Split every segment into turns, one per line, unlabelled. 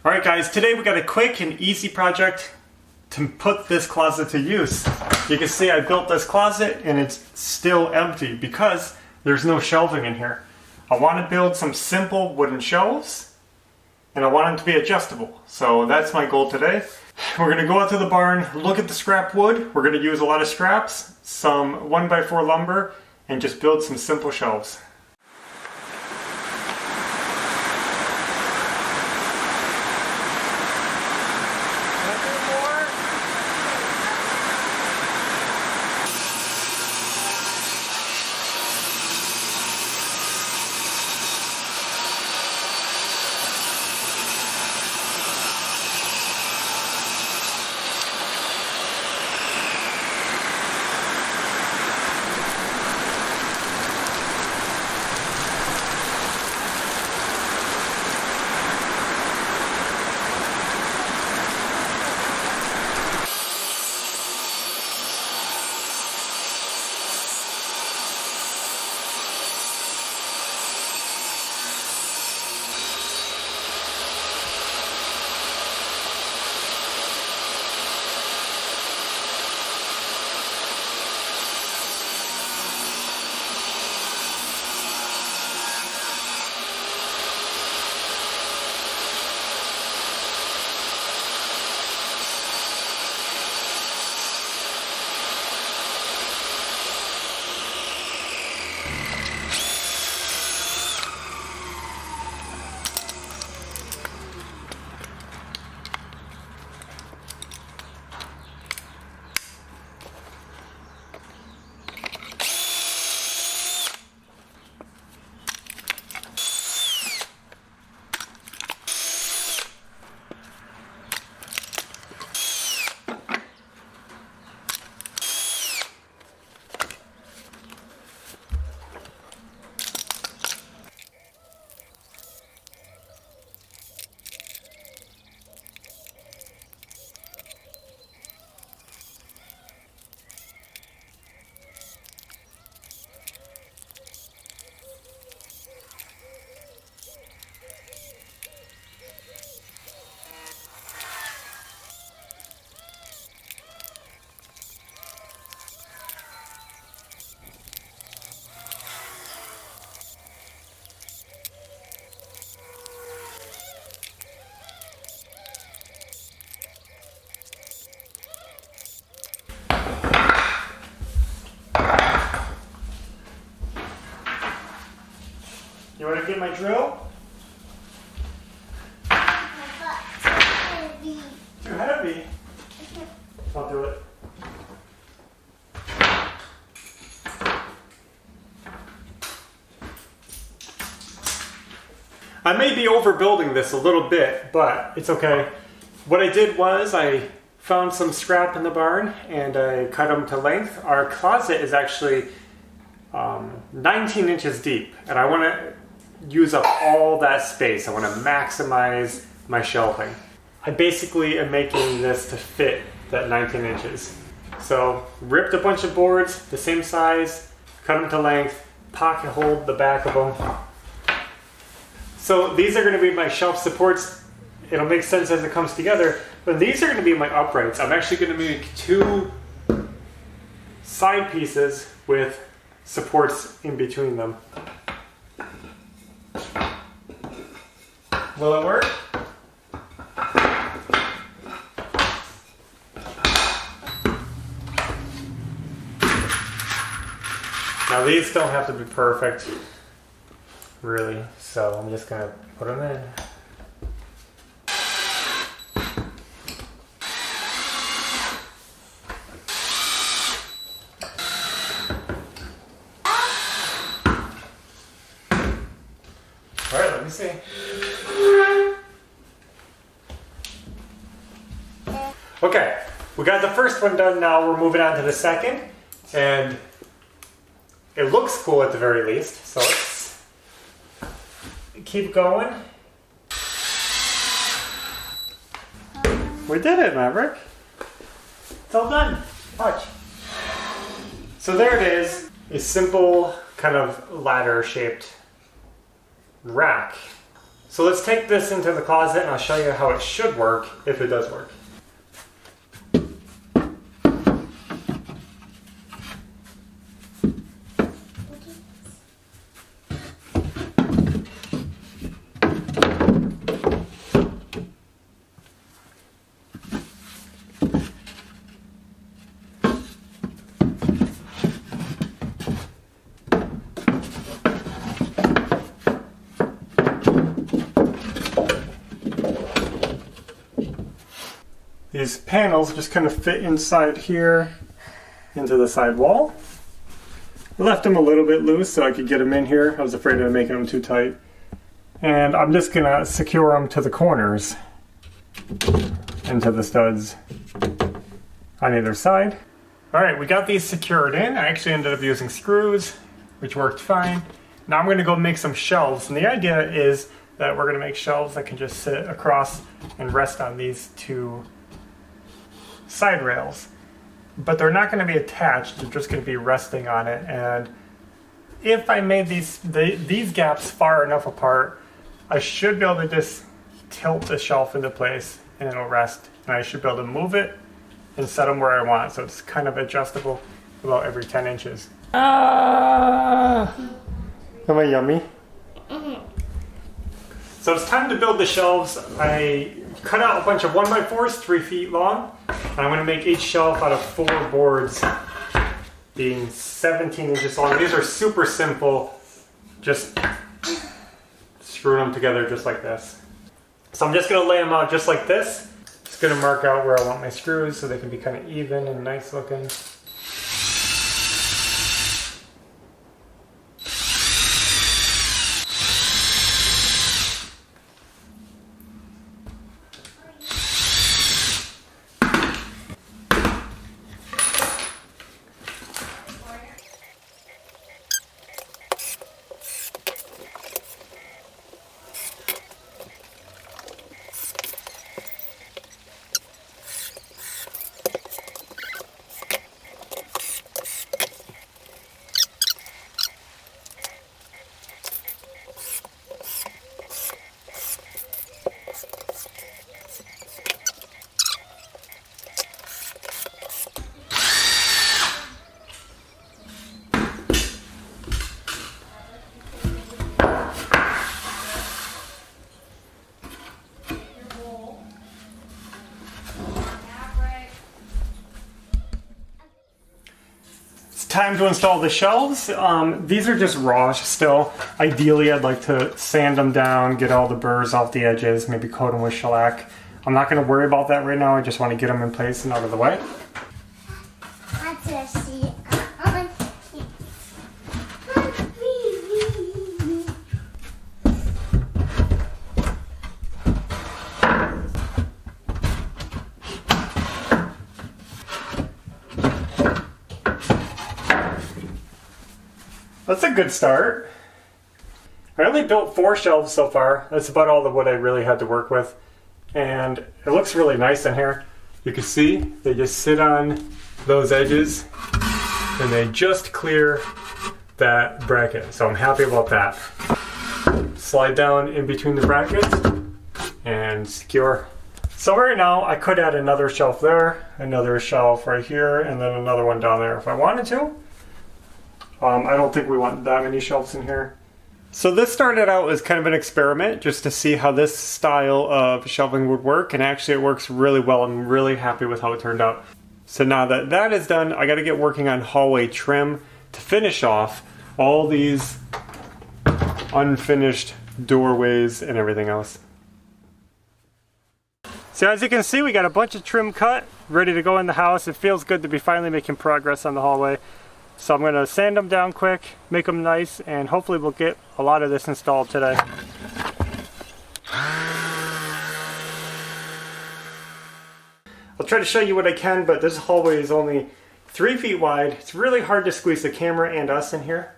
Alright guys, today we got a quick and easy project to put this closet to use. You can see I built this closet and it's still empty because there's no shelving in here. I want to build some simple wooden shelves and I want them to be adjustable. So that's my goal today. We're going to go out to the barn, look at the scrap wood. We're going to use a lot of scraps, some 1x4 lumber, and just build some simple shelves. You want to get my drill?
Heavy.
Too heavy? I'll do it. I may be overbuilding this a little bit, but it's okay. What I did was I found some scrap in the barn and I cut them to length. Our closet is actually 19 inches deep and I want to use up all that space. I want to maximize my shelving. I basically am making this to fit that 19 inches. So ripped a bunch of boards the same size, cut them to length, pocket hold the back of them. So these are going to be my shelf supports. It'll make sense as it comes together, but these are going to be my uprights. I'm actually going to make two side pieces with supports in between them. Will it work? Now these don't have to be perfect, really, so I'm just going to put them in. Alright, let me see. Okay, we got the first one done. Now we're moving on to the second, and it looks cool at the very least, so let's keep going. We did it, Maverick. It's all done. Watch. So there it is, a simple kind of ladder shaped rack. So let's take this into the closet and I'll show you how it should work if it does work. These panels just kind of fit inside here into the side wall. I left them a little bit loose so I could get them in here. I was afraid of making them too tight. And I'm just gonna secure them to the corners into the studs on either side. All right, we got these secured in. I actually ended up using screws, which worked fine. Now I'm gonna go make some shelves. And the idea is that we're gonna make shelves that can just sit across and rest on these two side rails, but they're not going to be attached, they're just going to be resting on it. And if I made these gaps far enough apart, I should be able to just tilt the shelf into place and it'll rest, and I should be able to move it and set them where I want, so it's kind of adjustable about every 10 inches. Ah! Am I yummy? Mm-hmm. So it's time to build the shelves. I cut out a bunch of 1x4s 3 feet long, and I'm going to make each shelf out of 4 boards being 17 inches long. These are super simple, just screw them together just like this. So I'm just going to lay them out just like this. Just going to mark out where I want my screws so they can be kind of even and nice looking. Time to install the shelves. These are just raw still. Ideally, I'd like to sand them down, get all the burrs off the edges, maybe coat them with shellac. I'm not going to worry about that right now. I just want to get them in place and out of the way. That's a good start. I only built 4 shelves so far. That's about all the wood I really had to work with. And it looks really nice in here. You can see they just sit on those edges and they just clear that bracket. So I'm happy about that. Slide down in between the brackets and secure. So right now I could add another shelf there, another shelf right here, and then another one down there if I wanted to. I don't think we want that many shelves in here. So this started out as kind of an experiment just to see how this style of shelving would work, and actually it works really well. I'm really happy with how it turned out. So now that that is done, I got to get working on hallway trim to finish off all these unfinished doorways and everything else. So as you can see, we got a bunch of trim cut, ready to go in the house. It feels good to be finally making progress on the hallway. So I'm going to sand them down quick, make them nice, and hopefully we'll get a lot of this installed today. I'll try to show you what I can, but this hallway is only 3 feet wide. It's really hard to squeeze the camera and us in here.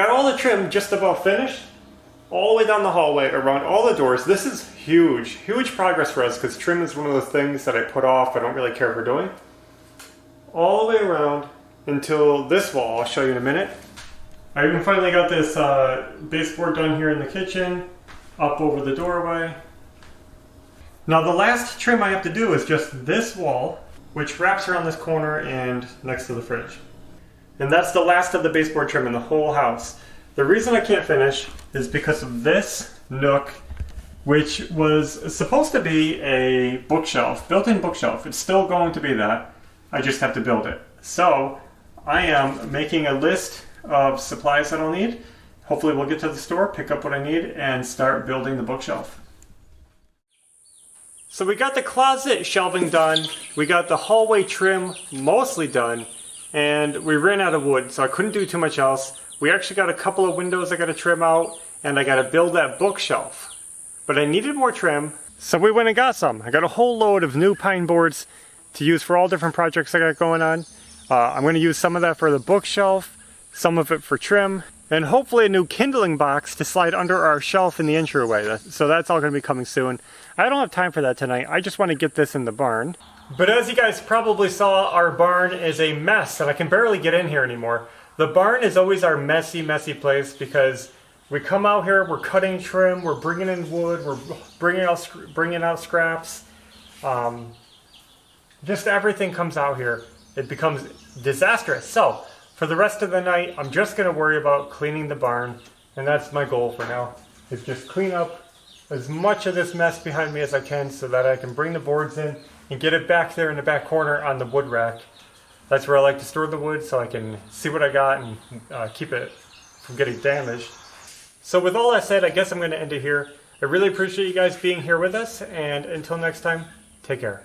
got all the trim just about finished, all the way down the hallway, around all the doors. This is huge, huge progress for us because trim is one of those things that I put off, I don't really care for doing. All the way around until this wall, I'll show you in a minute. I even finally got this baseboard done here in the kitchen, up over the doorway. Now the last trim I have to do is just this wall, which wraps around this corner and next to the fridge. And that's the last of the baseboard trim in the whole house. The reason I can't finish is because of this nook, which was supposed to be a bookshelf, built-in bookshelf. It's still going to be that. I just have to build it. So I am making a list of supplies that I'll need. Hopefully we'll get to the store, pick up what I need, and start building the bookshelf. So we got the closet shelving done, we got the hallway trim mostly done, and we ran out of wood, so I couldn't do too much else. We actually got a couple of windows I got to trim out, and I got to build that bookshelf. But I needed more trim, so we went and got some. I got a whole load of new pine boards to use for all different projects I got going on. I'm going to use some of that for the bookshelf, some of it for trim, and hopefully a new kindling box to slide under our shelf in the entryway. So that's all going to be coming soon. I don't have time for that tonight. I just want to get this in the barn. But as you guys probably saw, our barn is a mess and I can barely get in here anymore. The barn is always our messy, messy place because we come out here, we're cutting trim, we're bringing in wood, we're bringing out scraps. Just everything comes out here. It becomes disastrous. So for the rest of the night, I'm just going to worry about cleaning the barn, and that's my goal for now, is just clean up as much of this mess behind me as I can so that I can bring the boards in and get it back there in the back corner on the wood rack. That's where I like to store the wood so I can see what I got and keep it from getting damaged. So with all that said, I guess I'm going to end it here. I really appreciate you guys being here with us, and until next time, take care.